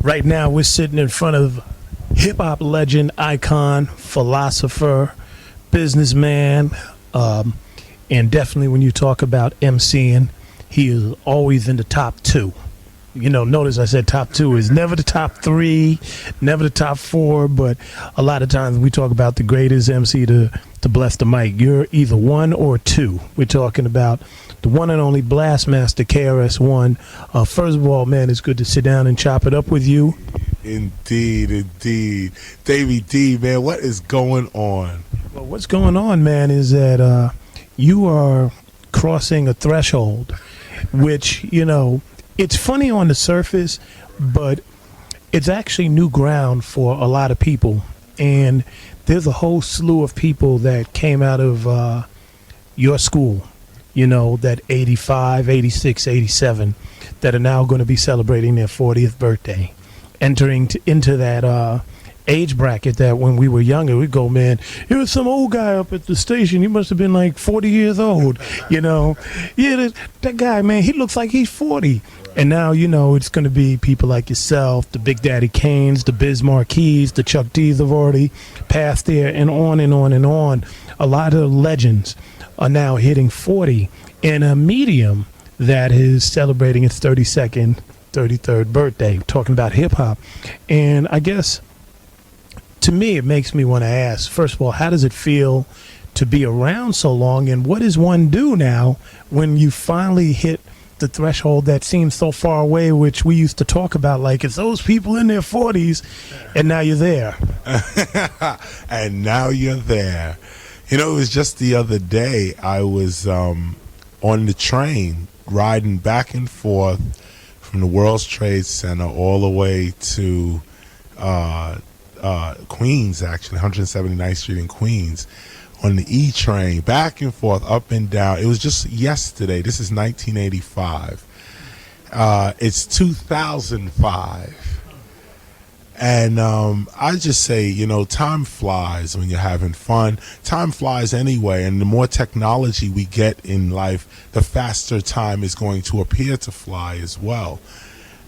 Right now, we're sitting in front of hip hop legend, icon, philosopher, businessman, and definitely when you talk about MCing, he is always in the top two. You know, notice I said top two is never the top three, never the top four, but a lot of times we talk about the greatest MC to bless the mic. You're either one or two. We're talking about the one and only Blastmaster KRS-One. First of all, man, it's good to sit down and chop it up with you. Indeed, indeed. Davey D, man, what is going on? Well, what's going on, man, is that you are crossing a threshold, which, you know, it's funny on the surface, but it's actually new ground for a lot of people. And there's a whole slew of people that came out of your school, you know, that 85, 86, 87, that are now going to be celebrating their 40th birthday, entering into that age bracket that when we were younger, we'd go, man, there was some old guy up at the station. He must have been like 40 years old, you know. Yeah, that guy, man, he looks like he's 40. And now, you know, it's going to be people like yourself, the Big Daddy Kanes, the Biz Marquis, the Chuck D's have already passed there, and on and on and on. A lot of legends are now hitting 40 in a medium that is celebrating its 32nd, 33rd birthday, talking about hip-hop. And I guess, to me, it makes me want to ask, first of all, how does it feel to be around so long, and what does one do now when you finally hit the threshold that seems so far away, which we used to talk about, like it's those people in their 40s, and now you're there. And now you're there. You know, it was just the other day I was on the train riding back and forth from the World Trade Center all the way to Queens, actually, 179th Street in Queens, on the E train, back and forth, up and down. It was just yesterday. This is 1985. It's 2005. And I just say, you know, time flies when you're having fun. Time flies anyway, and the more technology we get in life, the faster time is going to appear to fly as well.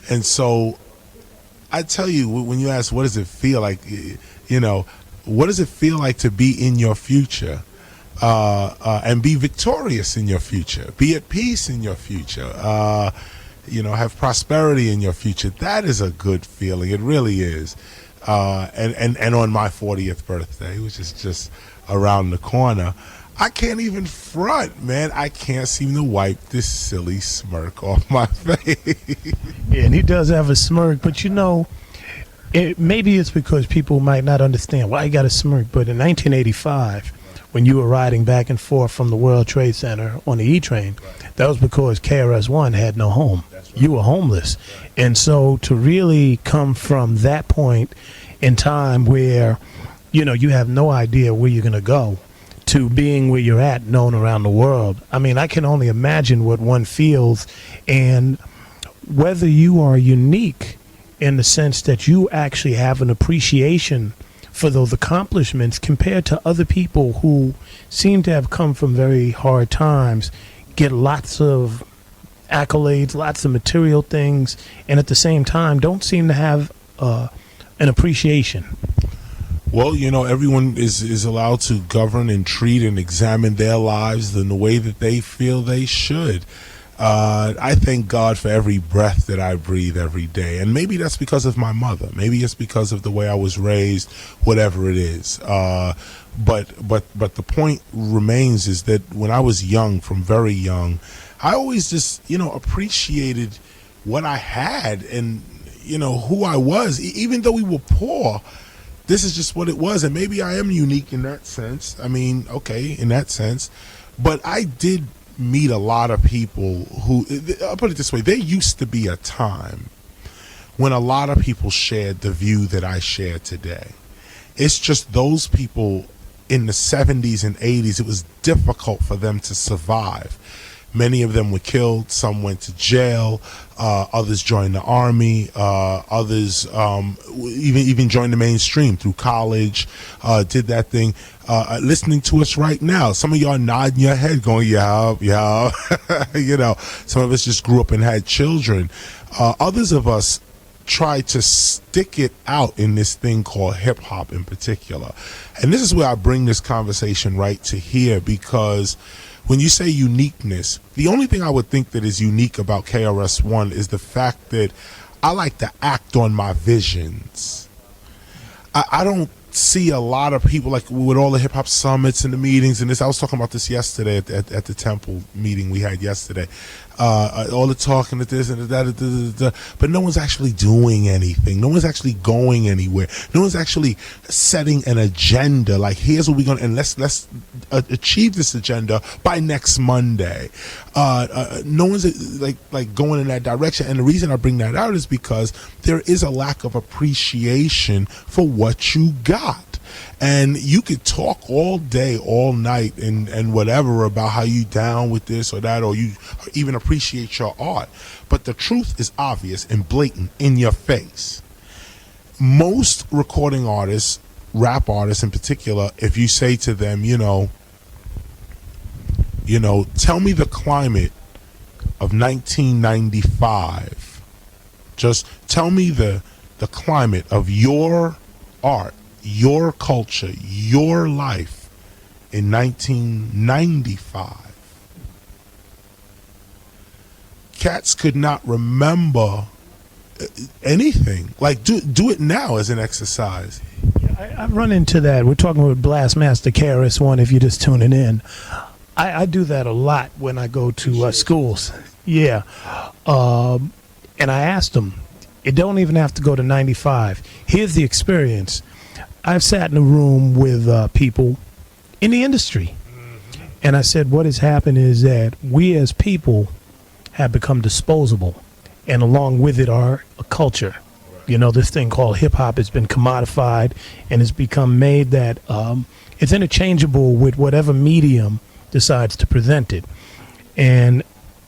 And so I tell you, when you ask what does it feel like, you know, what does it feel like to be in your future and be victorious in your future, be at peace in your future, you know, have prosperity in your future? That is a good feeling. It really is. And on my 40th birthday, which is just around the corner, I can't even front, man. I can't seem to wipe this silly smirk off my face. Yeah, and he does have a smirk, but you know, maybe it's because people might not understand why he got a smirk, but in 1985, when you were riding back and forth from the World Trade Center on the E train, that was because KRS-One had no home. You were homeless. And so to really come from that point in time where, you know, you have no idea where you're going to go, to being where you're at, known around the world, I mean, I can only imagine what one feels, and whether you are unique in the sense that you actually have an appreciation for those accomplishments compared to other people who seem to have come from very hard times, get lots of accolades, lots of material things, and at the same time don't seem to have an appreciation. Well, you know, everyone is allowed to govern and treat and examine their lives in the way that they feel they should. I thank God for every breath that I breathe every day. And maybe that's because of my mother. Maybe it's because of the way I was raised, whatever it is. But the point remains is that when I was young, from very young, I always just, you know, appreciated what I had and, you know, who I was. Even though we were poor, this is just what it was. And maybe I am unique in that sense. I mean, okay, in that sense. But I did meet a lot of people who, I'll put it this way, there used to be a time when a lot of people shared the view that I share today. It's just those people in the 70s and 80s, it was difficult for them to survive. Many of them were killed. Some went to jail. Others joined the army. Others even joined the mainstream through college. Did that thing. Listening to us right now, some of y'all nodding your head, going, "Yeah, yeah." You know, some of us just grew up and had children. Others of us try to stick it out in this thing called hip hop in particular. And this is where I bring this conversation right to here, because when you say uniqueness, the only thing I would think that is unique about KRS-One is the fact that I like to act on my visions. I don't see a lot of people, like with all the hip hop summits and the meetings and this. I was talking about this yesterday at the Temple meeting we had yesterday. All the talking at this and that, but no one's actually doing anything. No one's actually going anywhere. No one's actually setting an agenda. Like, here's what we're gonna, and let's achieve this agenda by next Monday. No one's like going in that direction. And the reason I bring that out is because there is a lack of appreciation for what you got. And you could talk all day, all night, and whatever about how you down with this or that, or you even appreciate your art. But the truth is obvious and blatant in your face. Most recording artists, rap artists in particular, if you say to them, tell me the climate of 1995. Just tell me the climate of your art, your culture, your life in 1995. Cats could not remember anything. Like, do it now as an exercise. Yeah, I run into that. We're talking with Blastmaster KRS-One if you're just tuning in. I do that a lot when I go to schools. Yeah. And I asked them, it don't even have to go to 95. Here's the experience. I've sat in a room with people in the industry, and I said, what has happened is that we as people have become disposable, and along with it our culture. This thing called hip-hop has been commodified and has become made that it's interchangeable with whatever medium decides to present it. And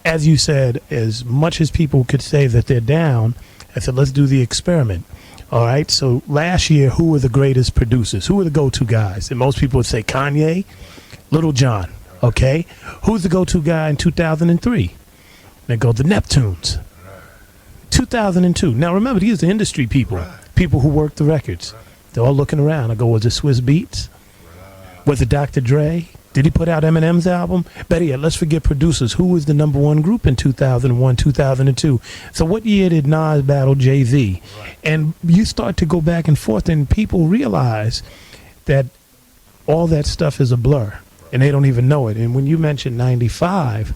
as you said, as much as people could say that they're down, I said, let's do the experiment. All right, so last year, who were the greatest producers? Who were the go-to guys? And most people would say Kanye, Little John, okay? Who's the go-to guy in 2003? They go the Neptunes. 2002. Now, remember, these are industry people, people who work the records. They're all looking around. I go, was it Swiss Beats? Was it Dr. Dre? Did he put out Eminem's album? Better yet, let's forget producers. Who was the number one group in 2001, 2002? So what year did Nas battle Jay-Z? And you start to go back and forth, and people realize that all that stuff is a blur, and they don't even know it. And when you mention 95,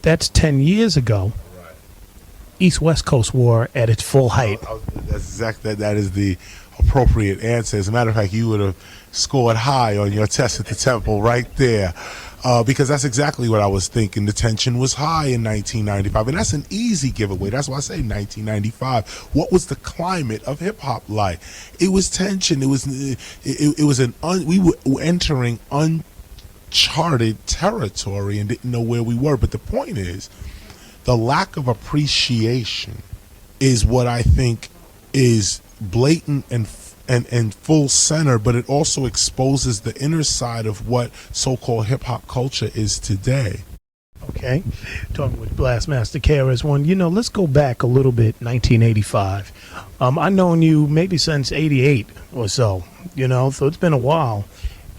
that's 10 years ago. East-West Coast War at its full height. That is the appropriate answer. As a matter of fact, you would have scored high on your test at the Temple right there, because that's exactly what I was thinking. The tension was high in 1995, and that's an easy giveaway. That's why I say 1995. What was the climate of hip hop like? It was tension. We were entering uncharted territory and didn't know where we were. But the point is, the lack of appreciation is what I think is blatant and full center, but it also exposes the inner side of what so-called hip-hop culture is today. Okay, talking with Blastmaster KRS-One. Let's go back a little bit, 1985. I've known you maybe since 88 or so, so it's been a while.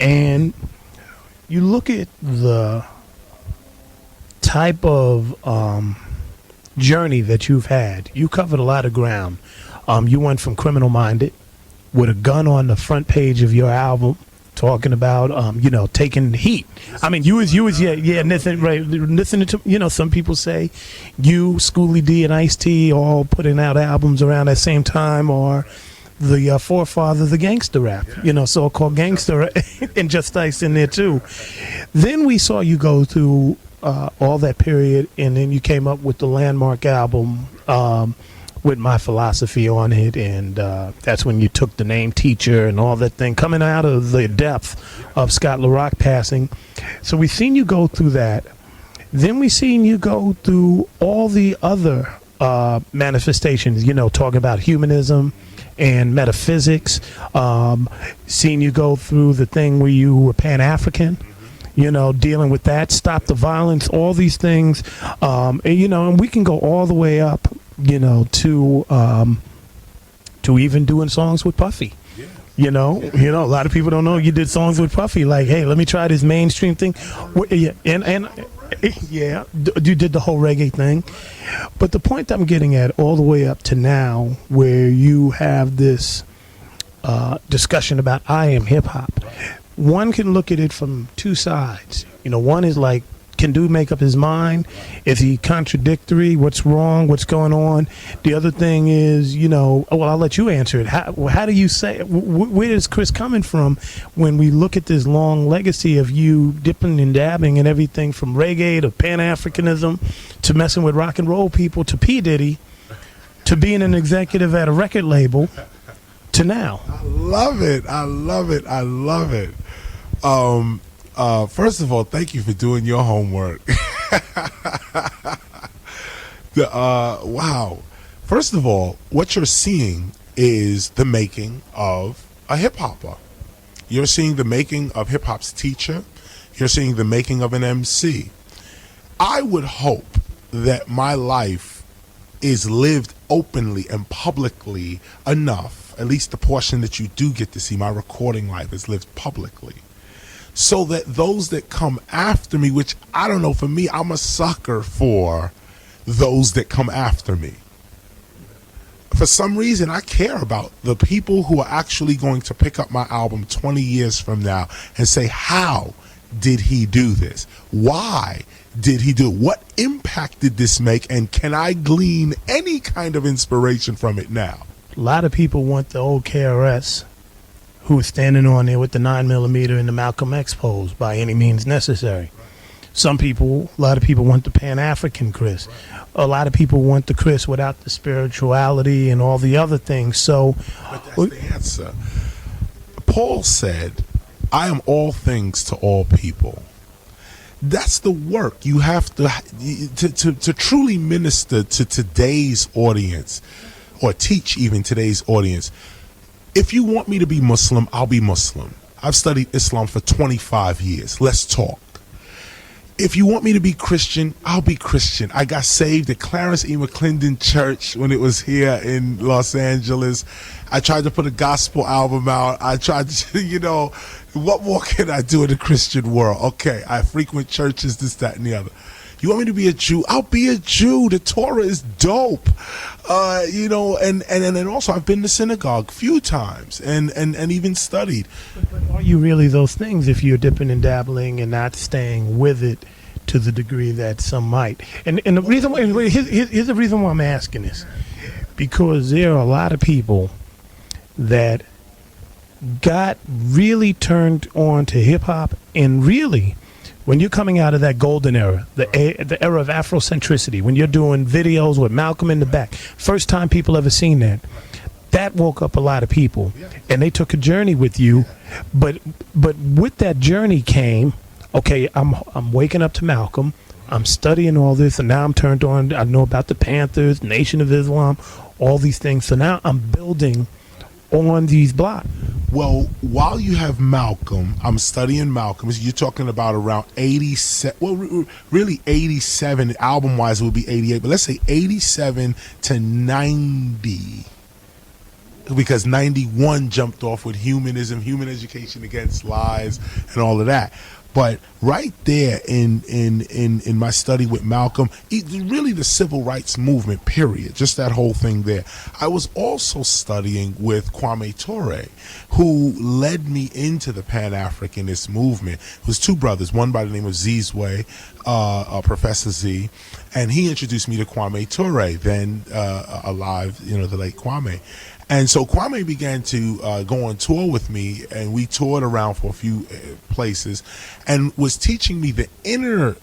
And you look at the type of journey that you've had. You covered a lot of ground. You went from Criminal Minded with a gun on the front page of your album, talking about taking heat. I mean, you was listening to some people say you, Schoolie D, and Ice-T all putting out albums around that same time, or the forefathers of gangster rap, so-called gangster, and Just Ice in there too. Then we saw you go through all that period, and then you came up with the landmark album with My Philosophy on it, and that's when you took the name Teacher and all that thing, coming out of the depth of Scott LaRock passing. So we've seen you go through that. Then we've seen you go through all the other manifestations, talking about humanism and metaphysics. Seen you go through the thing where you were Pan-African. dealing with that, stop the violence, all these things, and we can go all the way up, to even doing songs with Puffy. A lot of people don't know you did songs with Puffy. Like, hey, let me try this mainstream thing. Yeah, you did the whole reggae thing. But the point I'm getting at, all the way up to now, where you have this discussion about I am hip hop, one can look at it from two sides. One is like, can dude make up his mind? Is he contradictory? What's wrong? What's going on? The other thing is, I'll let you answer it. How do you say, where is Chris coming from when we look at this long legacy of you dipping and dabbing and everything from reggae to Pan-Africanism to messing with rock and roll people to P. Diddy to being an executive at a record label to now? I love it. First of all, thank you for doing your homework. Wow. First of all, what you're seeing is the making of a hip hopper. You're seeing the making of hip hop's teacher. You're seeing the making of an MC. I would hope that my life is lived openly and publicly enough, at least the portion that you do get to see, my recording life is lived publicly, so that those that come after me, which I don't know, for me, I'm a sucker for those that come after me. For some reason, I care about the people who are actually going to pick up my album 20 years from now and say, how did he do this? Why did he do it? What impact did this make? And can I glean any kind of inspiration from it now? A lot of people want the old KRS who was standing on there with the 9mm and the Malcolm X pose by any means necessary. A lot of people want the Pan-African Chris. A lot of people want the Chris without the spirituality and all the other things. So, but that's the answer. Paul said, I am all things to all people. That's the work you have to truly minister to today's audience, or teach even today's audience. If you want me to be Muslim, I'll be Muslim. I've studied Islam for 25 years. Let's talk. If you want me to be Christian, I'll be Christian. I got saved at Clarence E. McClendon Church when it was here in Los Angeles. I tried to put a gospel album out. I tried to, what more can I do in the Christian world? Okay, I frequent churches, this, that, and the other. You want me to be a Jew? I'll be a Jew. The Torah is dope. And also I've been to synagogue a few times and even studied. But are you really those things if you're dipping and dabbling and not staying with it to the degree that some might? And the reason why, here's the reason why I'm asking this. Because there are a lot of people that got really turned on to hip hop, and really, when you're coming out of that golden era, the era of Afrocentricity, when you're doing videos with Malcolm in the back, first time people ever seen that woke up a lot of people, and they took a journey with you. But with that journey came, okay, I'm waking up to Malcolm, I'm studying all this, and now I'm turned on. I know about the Panthers, Nation of Islam, all these things. So now I'm building on these blocks. Well, while you have Malcolm, I'm studying Malcolm. You're talking about around 87. Well, really 87. Album-wise, it would be 88. But let's say 87 to 90. Because 91 jumped off with humanism, human education against lies, and all of that. But right there in my study with Malcolm, really the civil rights movement, period, just that whole thing there. I was also studying with Kwame Ture, who led me into the Pan-Africanist movement. It was two brothers, one by the name of Zizwe, Professor Z, and he introduced me to Kwame Ture, then alive, the late Kwame. And so Kwame began to go on tour with me, and we toured around for a few places, and was teaching me the inner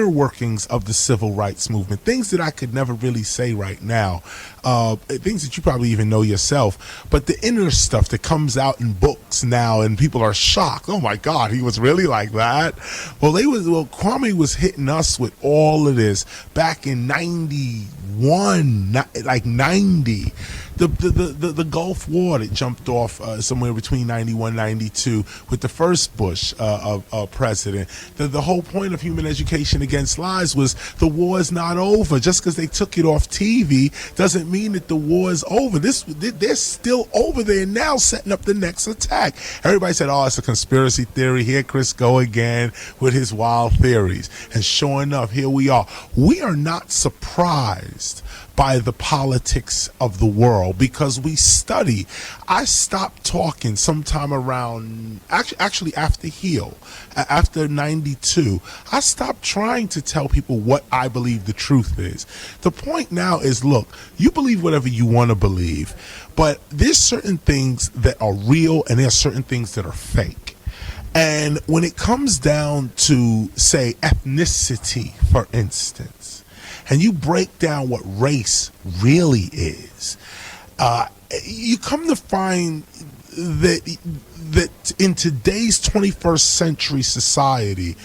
workings of the civil rights movement, things that I could never really say right now, things that you probably even know yourself, but the inner stuff that comes out in books now, and people are shocked. Oh my God, he was really like that. Well, Kwame was hitting us with all of this back in 91, like 90. The Gulf War that jumped off somewhere between 91 92 with the first Bush president. The whole point of Human Education Against Lies was the war is not over. Just because they took it off TV doesn't mean that the war is over. They're still over there now setting up the next attack. Everybody said, oh, it's a conspiracy theory. Here Chris go again with his wild theories. And sure enough, here we are. We are not surprised by the politics of the world because we study. I stopped talking sometime around, actually after Heal, after 92. I stopped trying to tell people what I believe the truth is. The point now is, look, you believe whatever you want to believe, but there's certain things that are real and there are certain things that are fake. And when it comes down to, say, ethnicity, for instance, and you break down what race really is, you come to find that in today's 21st century society,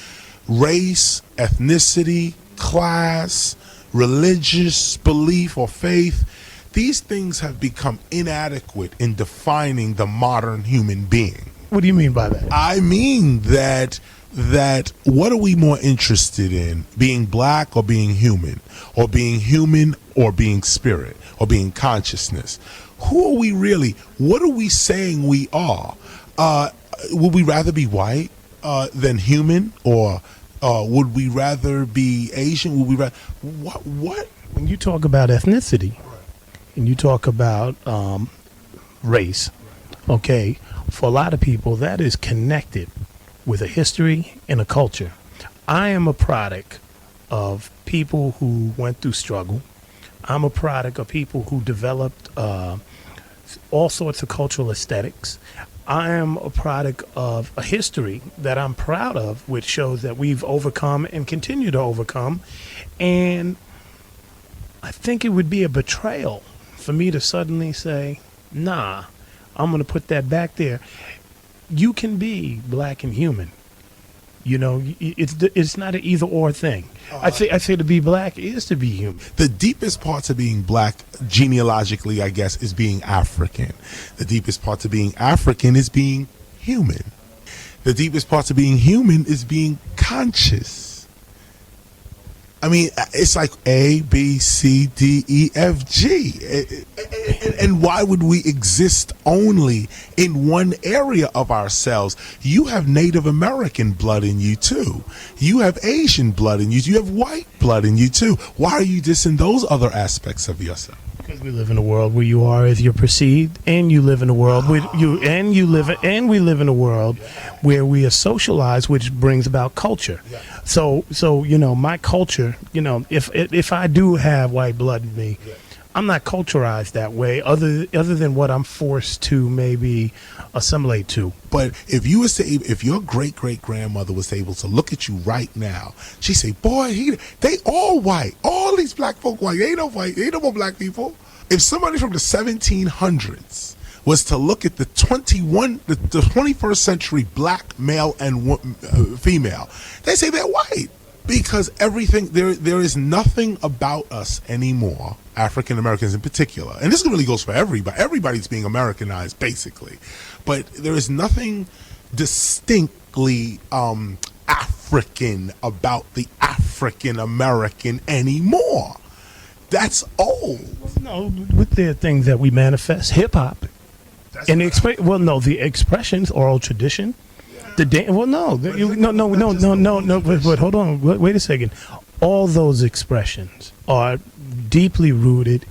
race, ethnicity, class, religious belief or faith, these things have become inadequate in defining the modern human being. What do you mean by that? I mean that what are we more interested in, being black or being human or being spirit or being consciousness? Who are we really? What are we saying we are? Would we rather be white than human, or would we rather be Asian? Would we rather what? When you talk about ethnicity and you talk about race, okay, for a lot of people that is connected with a history and a culture. I am a product of people who went through struggle. I'm a product of people who developed all sorts of cultural aesthetics. I am a product of a history that I'm proud of, which shows that we've overcome and continue to overcome. And I think it would be a betrayal for me to suddenly say, nah, I'm going to put that back there. You can be black and human. You know, it's not an either or thing. I say to be black is to be human. The deepest part of being black, genealogically, I guess, is being African. The deepest part of being African is being human. The deepest part of being human is being conscious. I mean, it's like A, B, C, D, E, F, G. And why would we exist only in one area of ourselves? You have Native American blood in you, too. You have Asian blood in you. You have white blood in you, too. Why are you dissing those other aspects of yourself? Because we live in a world where you are as you're perceived, and you live in a world where we live in a world where we are socialized, which brings about culture. So you know, my culture, you know, if I do have white blood in me, I'm not culturized that way, other than what I'm forced to maybe assimilate to. But if your great grandmother was able to look at you right now, she'd say, "Boy, they all white. All these black folk white. They ain't no white. They ain't no more black people." If somebody from the 1700s was to look at the 21st century black male and female, they say they're white. Because everything, there is nothing about us anymore, African Americans in particular, and this really goes for everybody. Everybody's being Americanized, basically. But there is nothing distinctly African about the African American anymore. That's old. No, with the things that we manifest, hip hop, and the expressions, oral tradition. But hold on, wait a second. All those expressions are deeply rooted,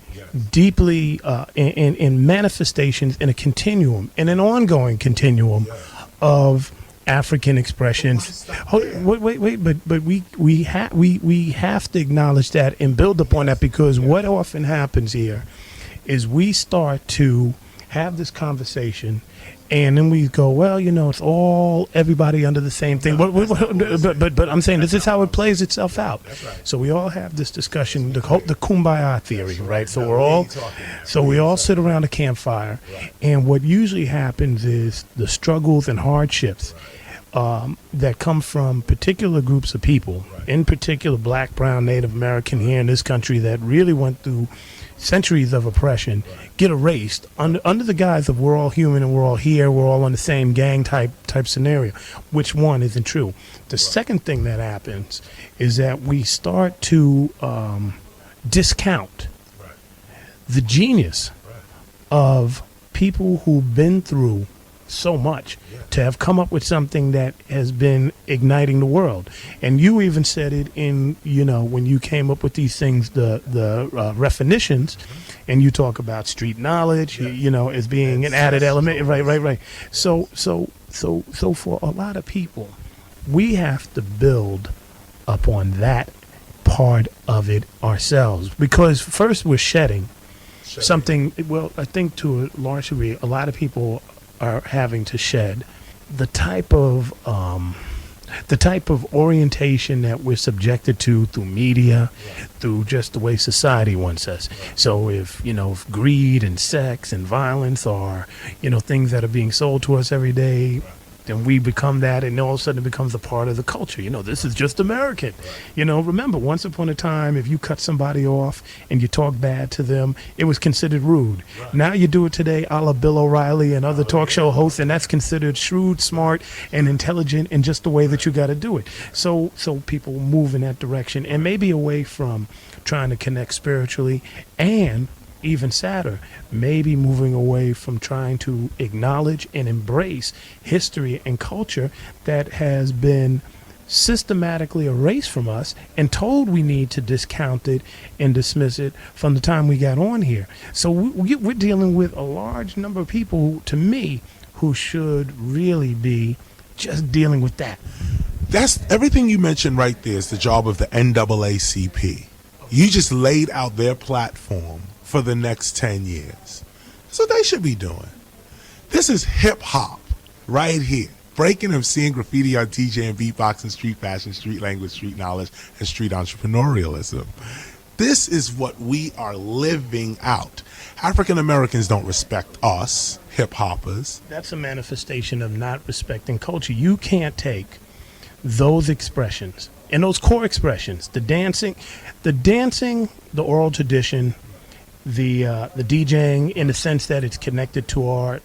deeply in manifestations in a continuum, in an ongoing continuum of African expressions. But we have to acknowledge that and build upon that, because what often happens here is we start to have this conversation. And then we go, well, you know, it's all everybody under the same thing. But I'm saying this is how it plays itself out. That's right. So we all have this discussion, the kumbaya theory, right? So we all sit around a campfire, and what usually happens is the struggles and hardships that come from particular groups of people, in particular Black, Brown, Native American here in this country, that really went through centuries of oppression get erased under the guise of we're all human and we're all here, we're all on the same gang type scenario, which one isn't true. The second thing that happens is that we start to discount the genius of people who've been through so much to have come up with something that has been igniting the world. And you even said it in, when you came up with these things, the definitions, and you talk about street knowledge, as being an added element. Right. So for a lot of people, we have to build upon that part of it ourselves, because first we're shedding something. Well, I think to a large degree, a lot of people are having to shed the type of orientation that we're subjected to through media, through just the way society wants us. So if greed and sex and violence are things that are being sold to us every day, then we become that, and all of a sudden it becomes a part of the culture. This is just American. Remember, once upon a time, if you cut somebody off and you talk bad to them, it was considered rude. Now you do it today, a la Bill O'Reilly and other talk show hosts, and that's considered shrewd, smart, and intelligent, and just the way that you got to do it. So people move in that direction, and maybe away from trying to connect spiritually, and even sadder, maybe moving away from trying to acknowledge and embrace history and culture that has been systematically erased from us and told we need to discount it and dismiss it from the time we got on here. So we're dealing with a large number of people, to me, who should really be just dealing with that. That's everything you mentioned right there is the job of the NAACP. You just laid out their platform for the next 10 years. That's what they should be doing. This is hip hop right here. Breaking and seeing graffiti on DJ and beatboxing, street fashion, street language, street knowledge, and street entrepreneurialism. This is what we are living out. African Americans don't respect us, hip hoppers. That's a manifestation of not respecting culture. You can't take those expressions and those core expressions, the dancing, the oral tradition, the DJing, in the sense that it's connected to our,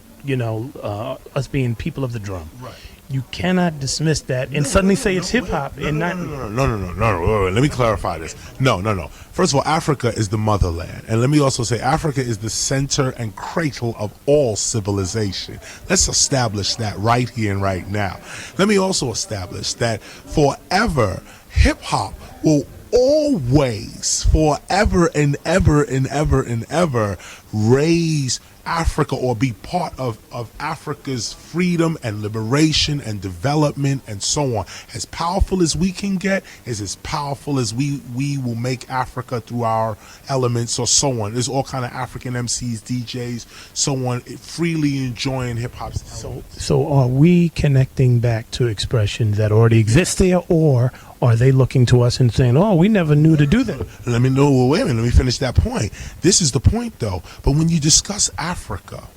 us being people of the drum. Right. You cannot dismiss that and suddenly say it's hip hop and not. No. Let me clarify this. No. First of all, Africa is the motherland, and let me also say Africa is the center and cradle of all civilization. Let's establish that right here and right now. Let me also establish that forever, hip hop will always, forever and ever and ever and ever, raise Africa or be part of Africa's freedom and liberation and development and so on. As powerful as we can get is as powerful as we will make Africa through our elements or so on. There's all kind of African MCs, DJs, so on, freely enjoying hip-hop. So are we connecting back to expressions that already exist there, or are they looking to us and saying, oh, we never knew to do that? Let me finish that point. This is the point, though. But when you discuss Africa,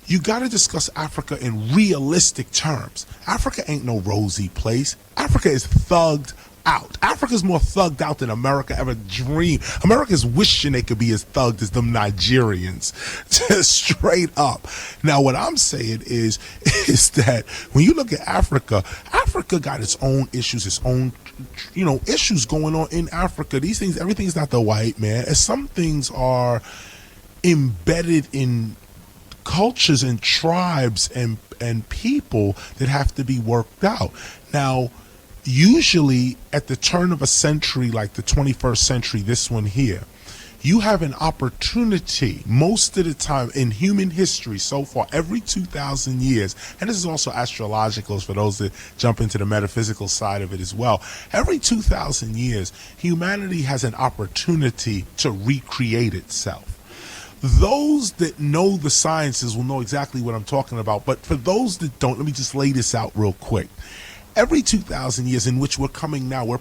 you got to discuss Africa in realistic terms. Africa ain't no rosy place. Africa is thugged out. Africa's more thugged out than America ever dreamed. America's wishing they could be as thugged as them Nigerians. Just straight up. Now, what I'm saying is that when you look at Africa, Africa got its own issues, its own, issues going on in Africa. These things, everything's not the white man. And some things are embedded in cultures and tribes and people that have to be worked out. Now, usually at the turn of a century, like the 21st century, this one here, you have an opportunity most of the time in human history so far, every 2,000 years, and this is also astrologicals for those that jump into the metaphysical side of it as well. Every 2,000 years, humanity has an opportunity to recreate itself. Those that know the sciences will know exactly what I'm talking about, but for those that don't, let me just lay this out real quick. Every 2,000 years, in which we're coming now, we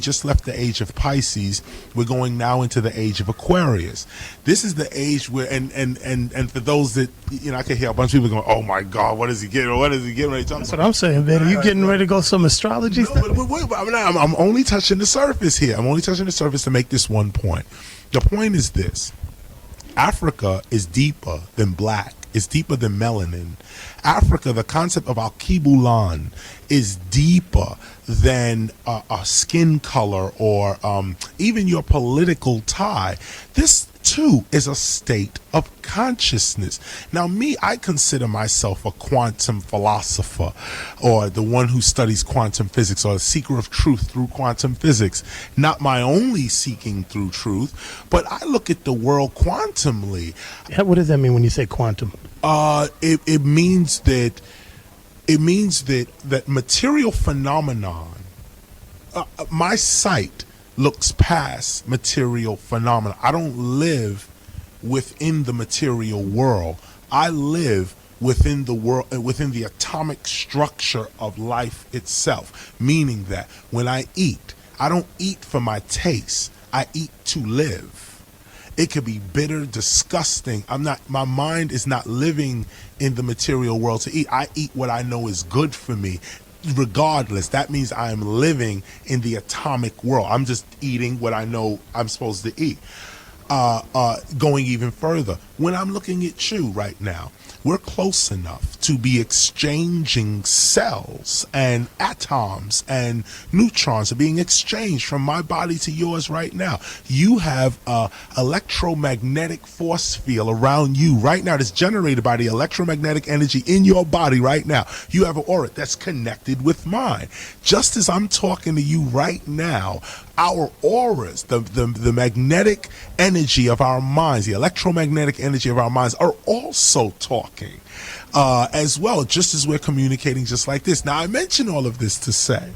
just left the age of Pisces. We're going now into the age of Aquarius. This is the age where, and for those that, I can hear a bunch of people going, oh my God, what is he getting? What is he getting ready to talk about? That's what I'm saying, man. Are you getting ready to go some astrology stuff? I'm only touching the surface here. I'm only touching the surface to make this one point. The point is this. Africa is deeper than black. It's deeper than melanin. Africa, the concept of Al-Kibulan is deeper than a skin color or even your political tie. This too is a state of consciousness. Now me, I consider myself a quantum philosopher, or the one who studies quantum physics, or a seeker of truth through quantum physics. Not my only seeking through truth, but I look at the world quantumly. What does that mean when you say quantum? It means that that material phenomenon, my sight looks past material phenomena. I don't live within the material world. I live within the world, within the atomic structure of life itself. Meaning that when I eat, I don't eat for my taste. I eat to live. It could be bitter, disgusting. My mind is not living in the material world to eat. I eat what I know is good for me. Regardless, that means I am living in the atomic world. I'm just eating what I know I'm supposed to eat. Going even further, when I'm looking at you right now, we're close enough to be exchanging cells and atoms and neutrons are being exchanged from my body to yours right now. You have a electromagnetic force field around you right now that's generated by the electromagnetic energy in your body right now. You have an aura that's connected with mine. Just as I'm talking to you right now, our auras, the magnetic energy of our minds, the electromagnetic energy of our minds are also talking as well, just as we're communicating just like this. Now, I mention all of this to say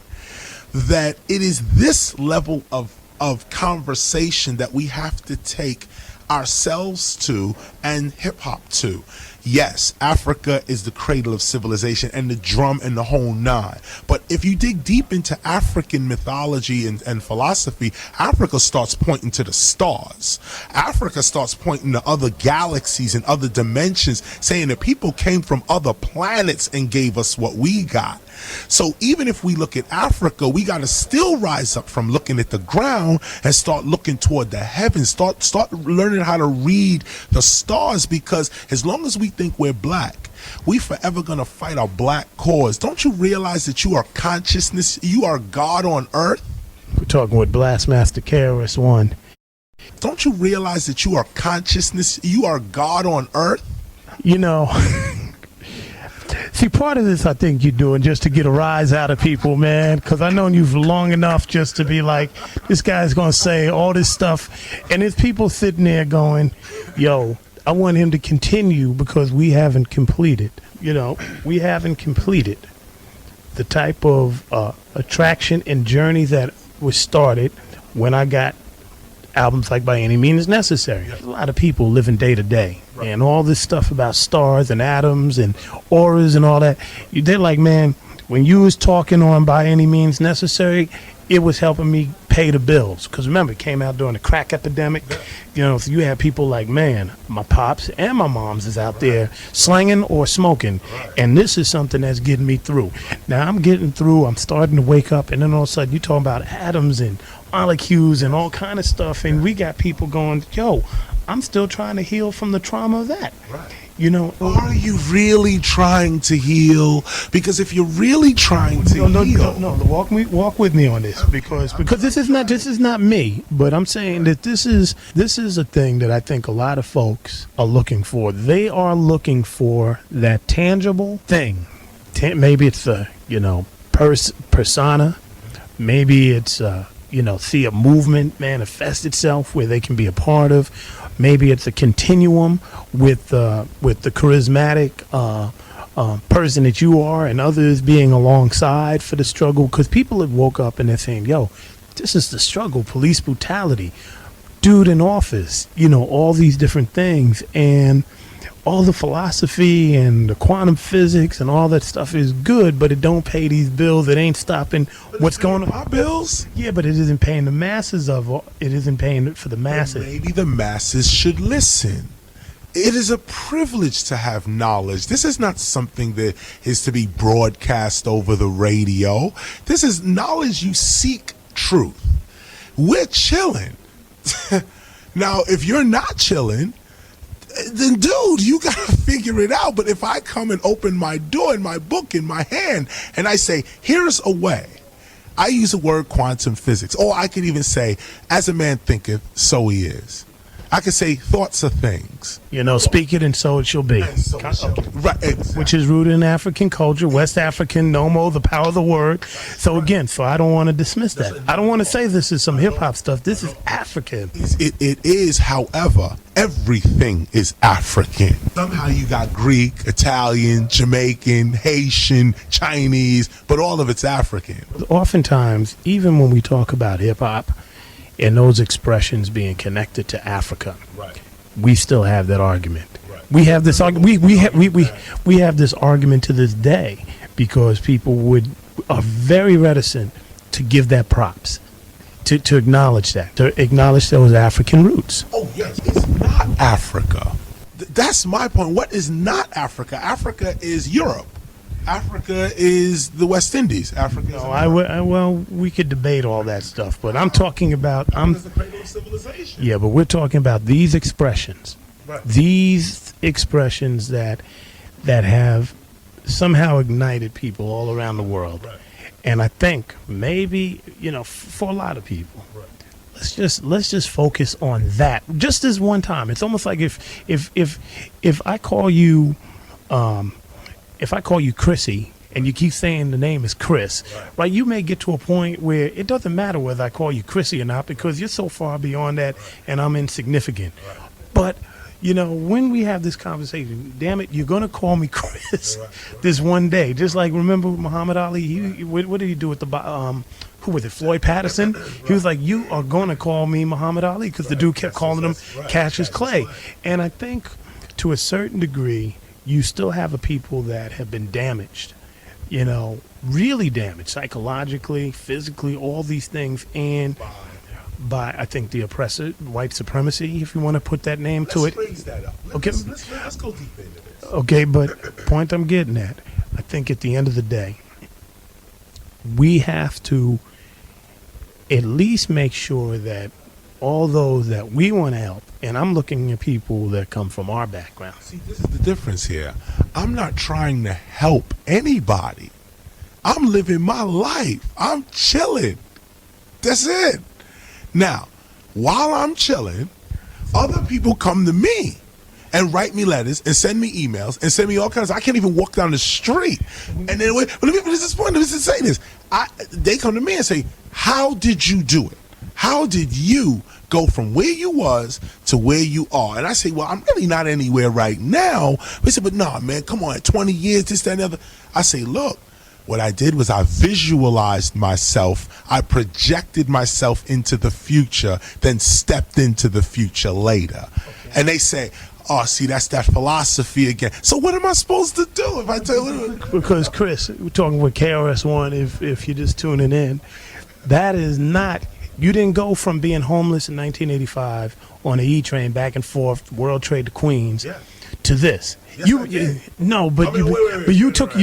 that it is this level of conversation that we have to take ourselves to and hip-hop to. Yes, Africa is the cradle of civilization and the drum and the whole nine. But if you dig deep into African mythology and philosophy, Africa starts pointing to the stars. Africa starts pointing to other galaxies and other dimensions, saying that people came from other planets and gave us what we got. So even if we look at Africa, we got to still rise up from looking at the ground and start looking toward the heavens, start learning how to read the stars, because as long as we think we're black, we forever gonna fight our black cause. Don't you realize that you are consciousness? You are God on earth. We're talking with Blastmaster KRS-One. Don't you realize that you are consciousness? You are God on earth. You know, see, part of this I think you're doing just to get a rise out of people, man, because I've known you for long enough just to be like, this guy's going to say all this stuff. And there's people sitting there going, yo, I want him to continue because we haven't completed. You know, we haven't completed the type of attraction and journey that was started when I got albums like By Any Means Necessary. There's a lot of people living day to day, right, and all this stuff about stars and atoms and auras and all that. They're like, man, when you was talking on By Any Means Necessary, it was helping me pay the bills. Because remember, it came out during the crack epidemic. You know, so you had people like, man, my pops and my moms is out there slanging or smoking, and this is something that's getting me through. Now I'm getting through, I'm starting to wake up, and then all of a sudden you talking about atoms and molecules and all kind of stuff, and we got people going, yo, I'm still trying to heal from the trauma of that. Right. You know, are you really trying to heal? Because if you're really trying to heal, no, walk with me on this, because this is not me, but I'm saying that this is a thing that I think a lot of folks are looking for. They are looking for that tangible thing. Maybe it's a persona, maybe it's see a movement manifest itself where they can be a part of. Maybe it's a continuum with the charismatic person that you are, and others being alongside for the struggle. Because people have woke up and they're saying, yo, this is the struggle, police brutality, dude in office, all these different things. And all the philosophy and the quantum physics and all that stuff is good, but it don't pay these bills. It ain't stopping what's going on. My bills? Yeah, but it isn't paying the masses it isn't paying for the masses. And maybe the masses should listen. It is a privilege to have knowledge. This is not something that is to be broadcast over the radio. This is knowledge. You seek truth. We're chilling. Now, if you're not chilling, then dude, you gotta figure it out. But if I come and open my door and my book in my hand and I say, here's a way, I use the word quantum physics, or I could even say, as a man thinketh, so he is. I could say thoughts are things. Speak it and so it shall be. And so it shall be. Right, exactly. Which is rooted in African culture, West African, Nomo, the power of the word. So again, I don't want to dismiss that. I don't want to say this is some hip hop stuff. This is African. It is, however, everything is African. Somehow you got Greek, Italian, Jamaican, Haitian, Chinese, but all of it's African. Oftentimes, even when we talk about hip hop and those expressions being connected to Africa, Right. we still have that argument. Right. We have this argument. We have this argument to this day because people are very reticent to give that props, to acknowledge that, to acknowledge those African roots. Oh yes, it's not Africa. That's my point. What is not Africa? Africa is Europe. Africa is the West Indies. Africa is Well, we could debate all that stuff, but I'm talking about It's the cradle of civilization. Yeah, but we're talking about these expressions. Right. These expressions that have somehow ignited people all around the world. Right. And I think maybe, for a lot of people, Right. let's just focus on that just this one time. It's almost like if I call you Chrissy and you keep saying the name is Chris, right? You may get to a point where it doesn't matter whether I call you Chrissy or not because you're so far beyond that and I'm insignificant. But, when we have this conversation, damn it, you're going to call me Chris this one day. Just like, remember Muhammad Ali? What did he do with who was it, Floyd Patterson? He was like, you are going to call me Muhammad Ali because the dude kept calling him Cassius Clay. And I think to a certain degree, you still have a people that have been damaged, really damaged psychologically, physically, all these things, and by I think the oppressor, white supremacy, if you want to put that name to it. Let's raise that up. Okay. Let's go deep into this. Okay, but point I'm getting at, I think at the end of the day, we have to at least make sure that all those that we want to help, and I'm looking at people that come from our background. See, this is the difference here. I'm not trying to help anybody. I'm living my life. I'm chilling. That's it. Now, while I'm chilling, other people come to me and write me letters and send me emails and send me all kinds. I can't even walk down the street. And then, let me say this. They come to me and say, how did you do it? How did you go from where you was to where you are? And I say, well, I'm really not anywhere right now. They say, but no, man, come on, 20 years, this, that, and the other. I say, look, what I did was I visualized myself. I projected myself into the future, then stepped into the future later. Okay. And they say, oh, see, that's that philosophy again. So what am I supposed to do if I tell you? Because, Chris, we're talking with KRS-One, if you're just tuning in, that is not... You didn't go from being homeless in 1985 on the E train back and forth, World Trade to Queens, to this. Yes, You took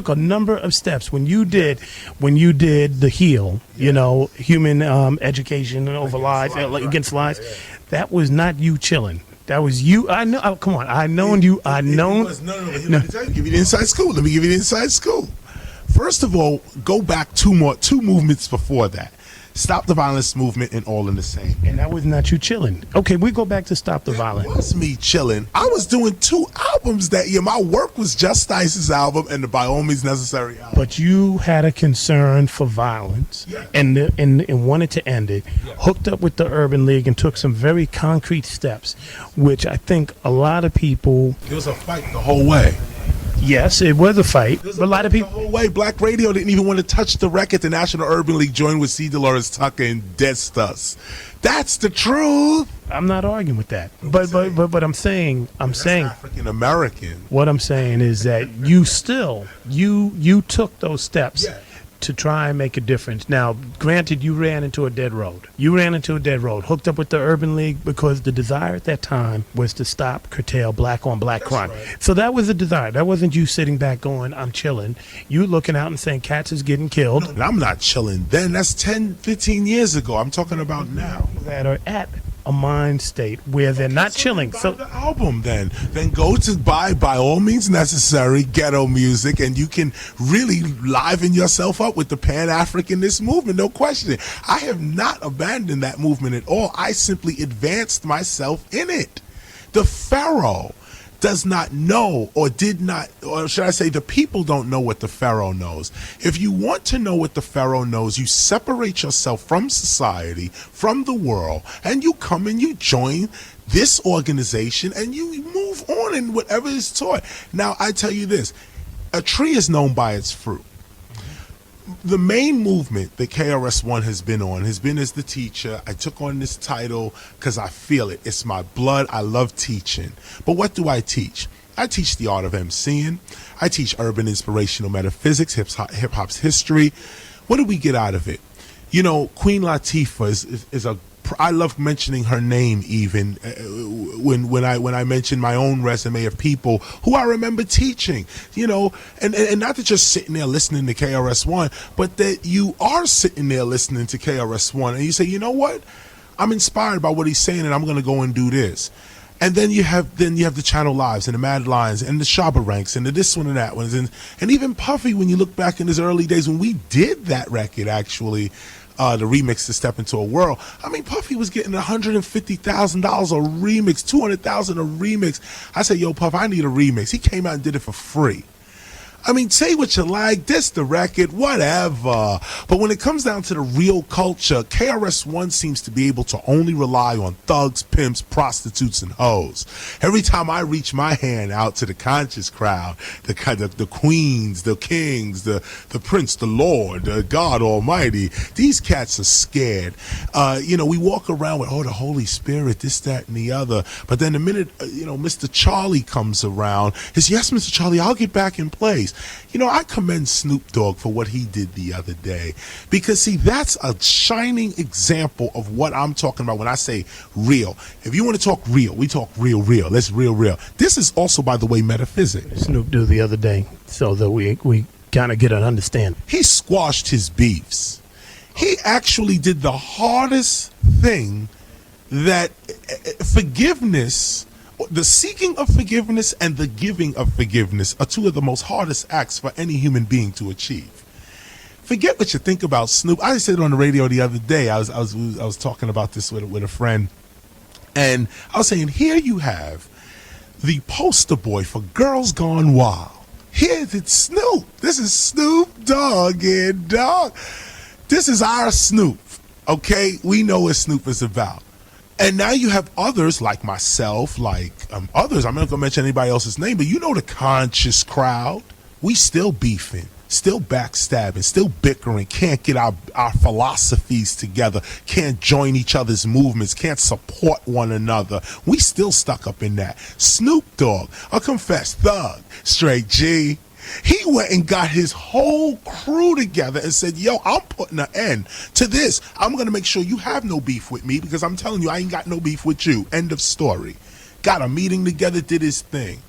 a number of steps when you did the HEAL, human education over lies, against lies. That was not you chilling. That was you. I know. Oh, come on. I known you. I known. No. Let me give you the inside scoop. Let me give you the inside scoop. First of all, go back two movements before that. Stop the Violence movement and All in the Same. And that was not you chilling. Okay, we go back to Stop the Violence. It was me chilling. I was doing 2 albums that year. My work was Just Ice's album and the By All Means Necessary album. But you had a concern for violence and wanted to end it, hooked up with the Urban League and took some very concrete steps, which I think a lot of people... It was a fight the whole way. Yes, it was a fight. But a lot of people... The whole way, Black Radio didn't even want to touch the record. The National Urban League joined with C. Dolores Tucker and dissed us. That's the truth. I'm not arguing with that. But I'm saying... African American. What I'm saying is that you took those steps to try and make a difference. Now, granted, you ran into a dead road. Hooked up with the Urban League because the desire at that time was to stop, curtail black-on-black crime. Right. So that was a desire. That wasn't you sitting back going, I'm chilling. You looking out and saying, cats is getting killed. No, I'm not chilling then. That's 10, 15 years ago. I'm talking about now. That are at a mind state where they're not chilling. Buy the album then go to buy by all means necessary ghetto music, and you can really liven yourself up with the Pan-Africanist movement, no question. I have not abandoned that movement at all. I simply advanced myself in it. The Pharaoh does not know, or did not, or should I say the people don't know what the Pharaoh knows. If you want to know what the Pharaoh knows, you separate yourself from society, from the world, and you come and you join this organization and you move on in whatever is taught. Now, I tell you this, a tree is known by its fruit. The main movement that KRS-One has been as the teacher. I took on this title because I feel it. It's my blood. I love teaching. But what do I teach? I teach the art of MCing. I teach urban inspirational metaphysics, hip-hop's history. What do we get out of it? You know, Queen Latifah is a I love mentioning her name even when I mention my own resume of people who I remember teaching, you know, and not that just sitting there listening to KRS-One, but that you are sitting there listening to KRS-One and you say, you know what, I'm inspired by what he's saying and I'm going to go and do this. And then you have the Channel Lives and the Mad Lions and the Shabba Ranks and the this one and that one, and even Puffy, when you look back in his early days when we did that record, actually, the remix to Step Into a World. I mean, Puffy was getting $150,000 a remix, $200,000 a remix. I said, yo, Puff, I need a remix. He came out and did it for free. I mean, say what you like, diss the record, whatever. But when it comes down to the real culture, KRS-One seems to be able to only rely on thugs, pimps, prostitutes, and hoes. Every time I reach my hand out to the conscious crowd, the queens, the kings, the prince, the lord, the God Almighty, these cats are scared. You know, we walk around with, oh, the Holy Spirit, this, that, and the other. But then the minute, you know, Mr. Charlie comes around, it's, yes, Mr. Charlie, I'll get back in place. You know, I commend Snoop Dogg for what he did the other day, because see, that's a shining example of what I'm talking about when I say real. If you want to talk real, we talk real. Let's real. This is also, by the way, metaphysics. Snoop do the other day, so that we kind of get an understanding. He squashed his beefs. He actually did the hardest thing that forgiveness. The seeking of forgiveness and the giving of forgiveness are two of the most hardest acts for any human being to achieve. Forget what you think about Snoop. I said on the radio the other day, I was talking about this with a friend, and I was saying, here you have the poster boy for Girls Gone Wild. Here's Snoop. This is Snoop Dogg and Dog. This is our Snoop. Okay, we know what Snoop is about. And now you have others like myself, like others. I'm not going to mention anybody else's name, but you know the conscious crowd. We still beefing, still backstabbing, still bickering, can't get our philosophies together, can't join each other's movements, can't support one another. We still stuck up in that. Snoop Dogg, a confessed thug, straight G. He went and got his whole crew together and said, yo, I'm putting an end to this. I'm going to make sure you have no beef with me, because I'm telling you, I ain't got no beef with you. End of story. Got a meeting together, did his thing.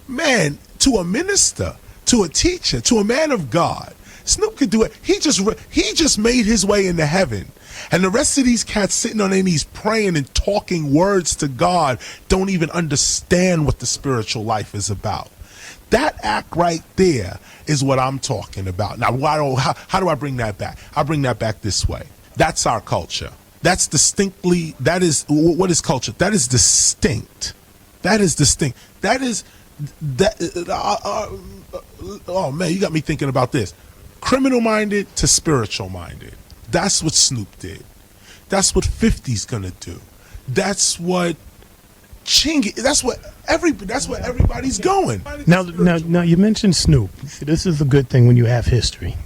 Man, to a minister, to a teacher, to a man of God, Snoop could do it. He just made his way into heaven. And the rest of these cats sitting on their knees praying and talking words to God don't even understand what the spiritual life is about. That act right there is what I'm talking about. Now, how do I bring that back? I bring that back this way. That's our culture. That is, what is culture? That is distinct. Oh man, you got me thinking about this. Criminal minded to spiritual minded. That's what Snoop did. That's what 50's gonna do. That's what Chingy, that's what everybody's going. Now you mentioned Snoop. See, this is a good thing when you have history,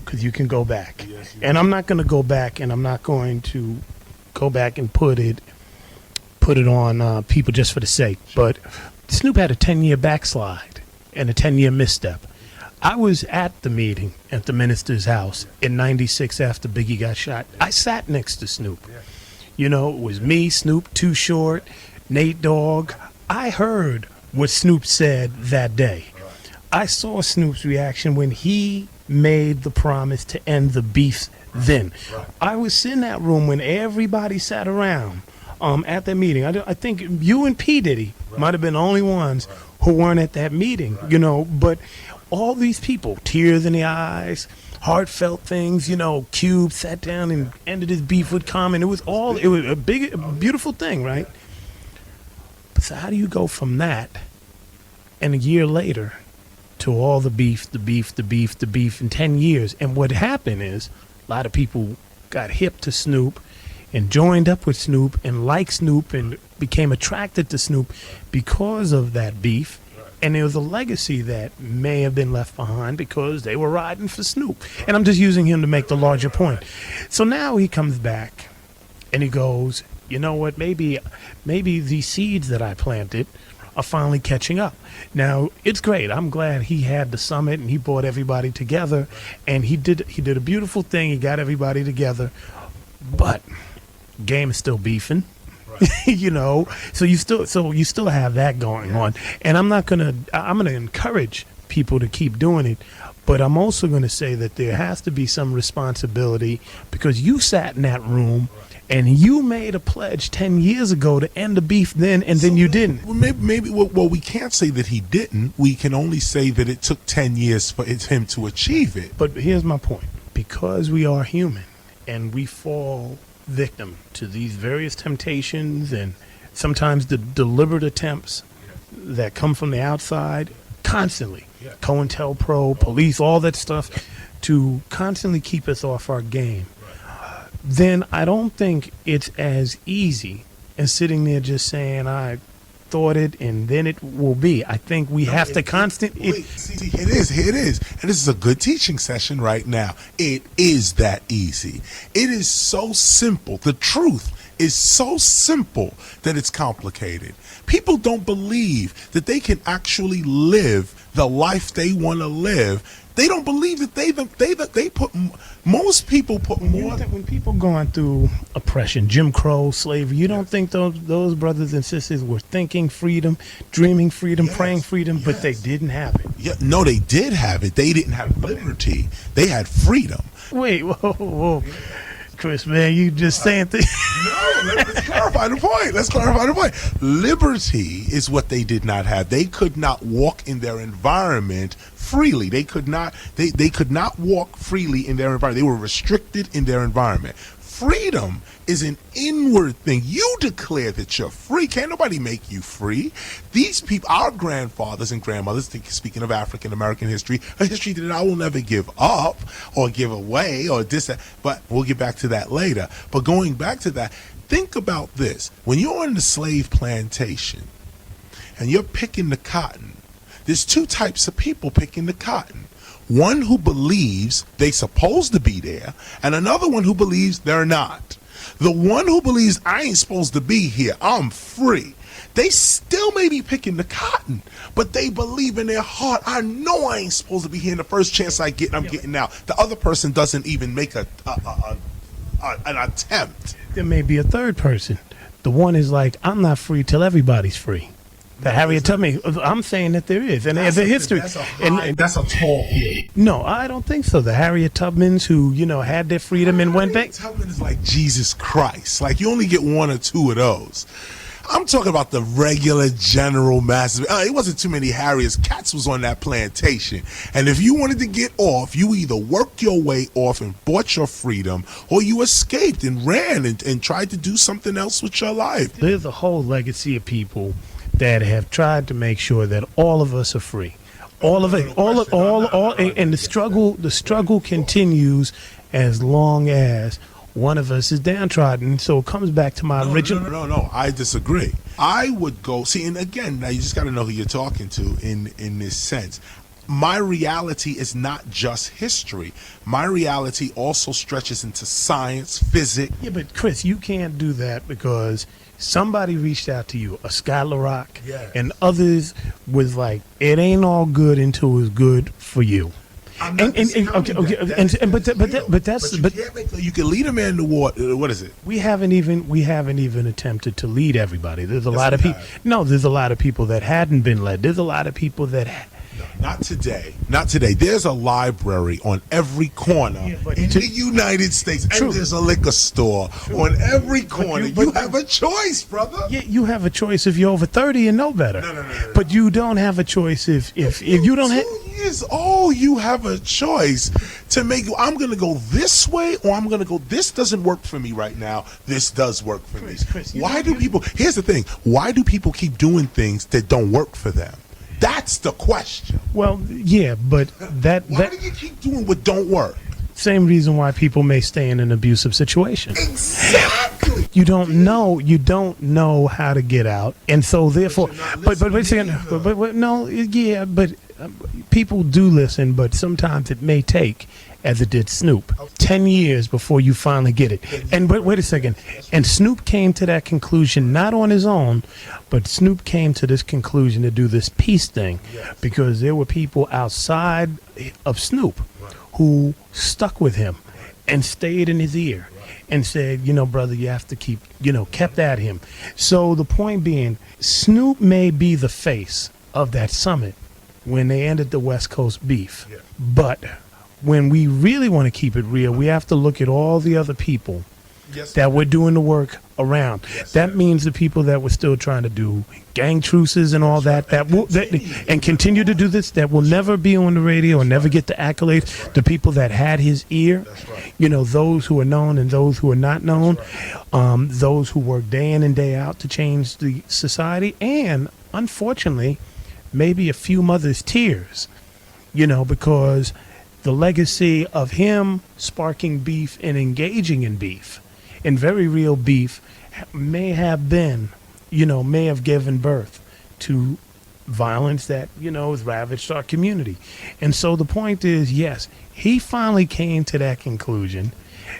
because you can go back. And I'm not going to go back, and I'm not going to go back and put it on people just for the sake. But Snoop had a 10-year backslide and a 10-year misstep. I was at the meeting at the minister's house in '96 after Biggie got shot. I sat next to Snoop. You know, it was me, Snoop, Too Short, Nate Dogg. I heard what Snoop said that day. I saw Snoop's reaction when he made the promise to end the beef then. I was in that room when everybody sat around at that meeting. I think you and P. Diddy might have been the only ones who weren't at that meeting, you know. But all these people, tears in the eyes, heartfelt things, you know. Cube sat down and ended his beef with Common. It was a beautiful thing, right? But so how do you go from that and a year later to all the beef in 10 years? And what happened is a lot of people got hip to Snoop and joined up with Snoop and liked Snoop and became attracted to Snoop because of that beef. And there was a legacy that may have been left behind because they were riding for Snoop. And I'm just using him to make the larger point. So now he comes back and he goes, you know what, maybe these seeds that I planted are finally catching up. Now, it's great. I'm glad he had the summit and he brought everybody together, and he did a beautiful thing. He got everybody together. But game is still beefing. You know, so you still have that going on. And I'm gonna encourage people to keep doing it, but I'm also going to say that there has to be some responsibility, because you sat in that room and you made a pledge 10 years ago to end the beef then, and then you didn't. Well, maybe we can't say that he didn't. We can only say that it took 10 years for him to achieve it. But here's my point. Because we are human and we fall victim to these various temptations and sometimes the deliberate attempts that come from the outside constantly, COINTELPRO, police, all that stuff, to constantly keep us off our game, then I don't think it's as easy as sitting there just saying, I thought it and then it will be. I think we have to constantly. It is. And this is a good teaching session right now. It is that easy. It is so simple. The truth is so simple that it's complicated. People don't believe that they can actually live the life they want to live. They don't believe that they put, most people put more. When people going through oppression, Jim Crow, slavery, you don't think those brothers and sisters were thinking freedom, dreaming freedom, praying freedom, but they didn't have it? Yeah, no, they did have it. They didn't have liberty. They had freedom. Wait, whoa. Chris, man, you just saying things. No, let's clarify the point. Liberty is what they did not have. They could not walk in their environment freely. They could not walk freely in their environment. They were restricted in their environment. Freedom is an inward thing. You declare that you're free. Can't nobody make you free. These people, our grandfathers and grandmothers, speaking of African American history, a history that I will never give up or give away or this, that, but we'll get back to that later. But going back to that, think about this. When you're on the slave plantation and you're picking the cotton, there's two types of people picking the cotton. One who believes they're supposed to be there, and another one who believes they're not. The one who believes I ain't supposed to be here, I'm free, they still may be picking the cotton, but they believe in their heart, I know I ain't supposed to be here, and the first chance I get, I'm getting out. The other person doesn't even make an attempt. There may be a third person. The one is like, I'm not free till everybody's free. The Harriet Tubman. I'm saying that there is, and there's a history. That's a tall hill. No, I don't think so. The Harriet Tubmans who had their freedom and went back. Tubman is like Jesus Christ. Like you only get one or two of those. I'm talking about the regular general masses. It wasn't too many Harriets. Cats was on that plantation, and if you wanted to get off, you either worked your way off and bought your freedom, or you escaped and ran and tried to do something else with your life. There's a whole legacy of people that have tried to make sure that all of us are free. All of it, and the struggle continues as long as one of us is downtrodden. So it comes back to my original. No, I disagree. I would go, see, and again, now you just got to know who you're talking to in this sense. My reality is not just history. My reality also stretches into science, physics. Yeah, but Chris, you can't do that because somebody reached out to you, a Skylar Rock, and others was like, it ain't all good until it's good for you. But you can lead a man to water. What is it? We haven't even attempted to lead everybody. There's a lot of people. No, there's a lot of people that hadn't been led. There's a lot of people that Not today. Not today. There's a library on every corner in the United States, and there's a liquor store on every corner. You have a choice, brother. Yeah, you have a choice if you're over 30 and know better. No. But you don't have a choice if you don't have. 2 years old, you have a choice to make. I'm going to go this way, or I'm going to go. This doesn't work for me right now. This does work for me. Chris, why do people? Here's the thing. Why do people keep doing things that don't work for them? That's the question. Well, yeah, but why do you keep doing what don't work? Same reason why people may stay in an abusive situation. Exactly. You don't know how to get out, and so therefore, but wait a second, but no, yeah, but people do listen, but sometimes it may take, as it did Snoop, 10 years before you finally get it. And but wait a second, and Snoop came to that conclusion not on his own, but Snoop came to this conclusion to do this peace thing, because there were people outside of Snoop who stuck with him and stayed in his ear and said, brother, you have to keep, kept at him. So the point being, Snoop may be the face of that summit when they ended the West Coast beef. Yeah. But when we really want to keep it real, we have to look at all the other people that were doing the work around. That means the people that were still trying to do gang truces and all that and continue to do this, that will never be on the radio or never get the accolades. The people that had his ear, those who are known and those who are not known, those who work day in and day out to change the society, and unfortunately, maybe a few mothers' tears, because the legacy of him sparking beef and engaging in beef, in very real beef, may have been, may have given birth to violence that, has ravaged our community. And so the point is, yes, he finally came to that conclusion,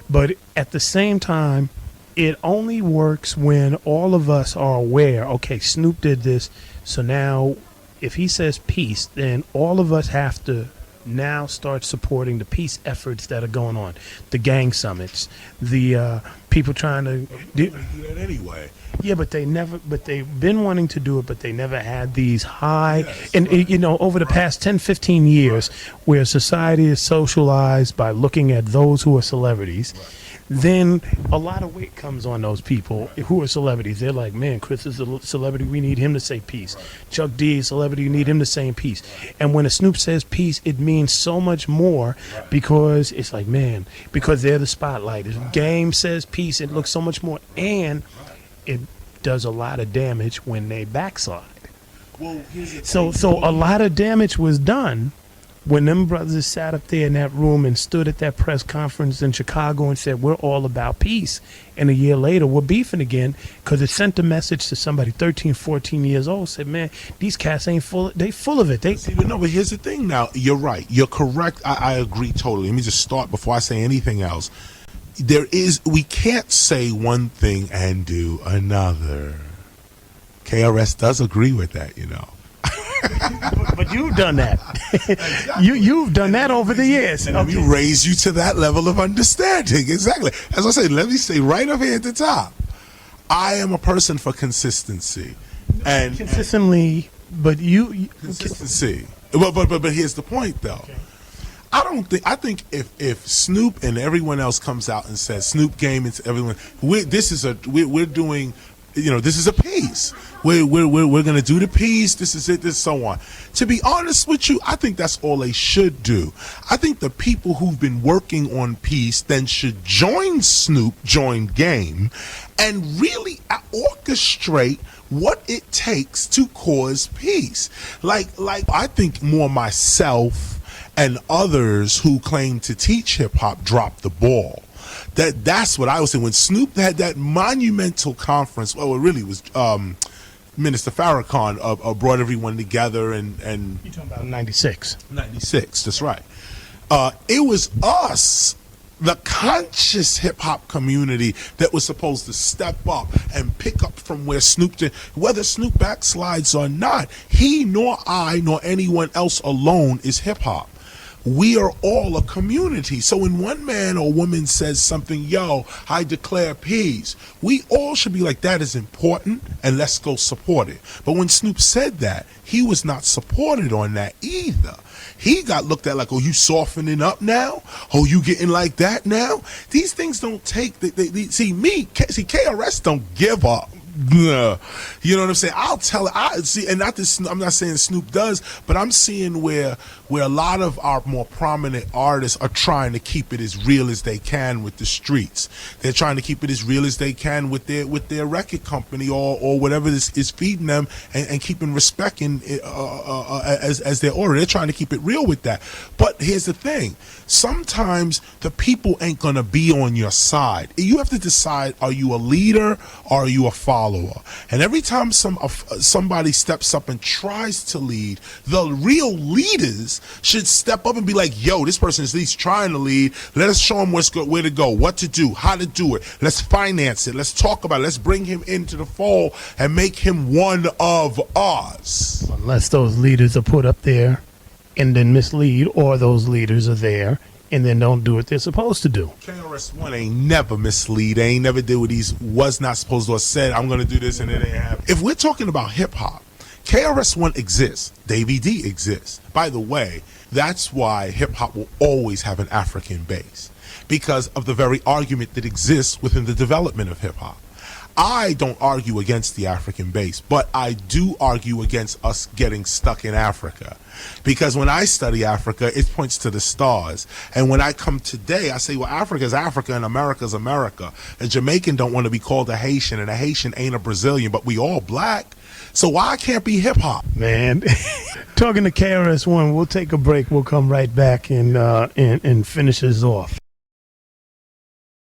but at the same time, it only works when all of us are aware, okay, Snoop did this, so now if he says peace, then all of us have to now start supporting the peace efforts that are going on, the gang summits, the people trying to do that anyway. Yeah, but they've been wanting to do it, but they never had these high, over the past 10, 15 years, where society is socialized by looking at those who are celebrities. Then a lot of weight comes on those people who are celebrities. They're like, man, Chris is a celebrity. We need him to say peace. Chuck D is a celebrity. We need him to say peace. And when a Snoop says peace, it means so much more, because it's like, man, because they're the spotlight. If Game says peace, it looks so much more. And it does a lot of damage when they backslide. Well, so a lot of damage was done when them brothers sat up there in that room and stood at that press conference in Chicago and said, we're all about peace. And a year later, we're beefing again, because it sent a message to somebody 13, 14 years old, said, man, these cats ain't full. They full of it. But here's the thing now. You're right. You're correct. I agree totally. Let me just start before I say anything else. We can't say one thing and do another. KRS does agree with that, But you've done that. You've done that over the years. And let me raise you to that level of understanding. Exactly. As I say, let me say right up here at the top, I am a person for consistency. And consistently, but consistency. But here's the point, though. Okay. I think if Snoop and everyone else comes out and says, Snoop Game and everyone, we're doing, this is a piece. We're going to do the piece. This is it. This so on. To be honest with you, I think that's all they should do. I think the people who've been working on peace then should join Snoop, join Game, and really orchestrate what it takes to cause peace. Like I think more myself and others who claim to teach hip hop dropped the ball. That's what I was saying. When Snoop had that monumental conference, well, it really was Minister Farrakhan brought everyone together and you're talking about 96. 96, that's right. It was us, the conscious hip hop community, that was supposed to step up and pick up from where Snoop did. Whether Snoop backslides or not, he nor I nor anyone else alone is hip hop. we are all a community. So when one man or woman says something, yo, I declare peace, we all should be like, that is important, and let's go support it. But when Snoop said that, he was not supported on that either. He got looked at like, oh, you softening up now? Oh, you getting like that now? These things don't take, see, KRS don't give up. You know what I'm saying? I'll tell it. I see, and not this. I'm not saying Snoop does, but I'm seeing where a lot of our more prominent artists are trying to keep it as real as they can with the streets. They're trying to keep it as real as they can with their record company or whatever is feeding them and keeping respect in as their order. They're trying to keep it real with that. But here's the thing: sometimes the people ain't gonna be on your side. You have to decide: are you a leader or are you a follower? And every time somebody steps up and tries to lead, the real leaders should step up and be like, yo, this person is at least trying to lead. Let us show him where to go, what to do, how to do it. Let's finance it. Let's talk about it. Let's bring him into the fold and make him one of us. Unless those leaders are put up there and then mislead, or those leaders are there and then don't do what they're supposed to do. KRS-One ain't never mislead. They ain't never did what he was not supposed to have said. I'm going to do this, and it ain't happen. If we're talking about hip-hop, KRS-One exists. Davey D exists. By the way, that's why hip-hop will always have an African base, because of the very argument that exists within the development of hip-hop. I don't argue against the African base, but I do argue against us getting stuck in Africa. Because when I study Africa, it points to the stars. And when I come today, I say, well, Africa's Africa and America's America. A Jamaican don't want to be called a Haitian, and a Haitian ain't a Brazilian, but we all black. So why I can't be hip-hop? Man, talking to KRS-One, we'll take a break. We'll come right back and finish this off.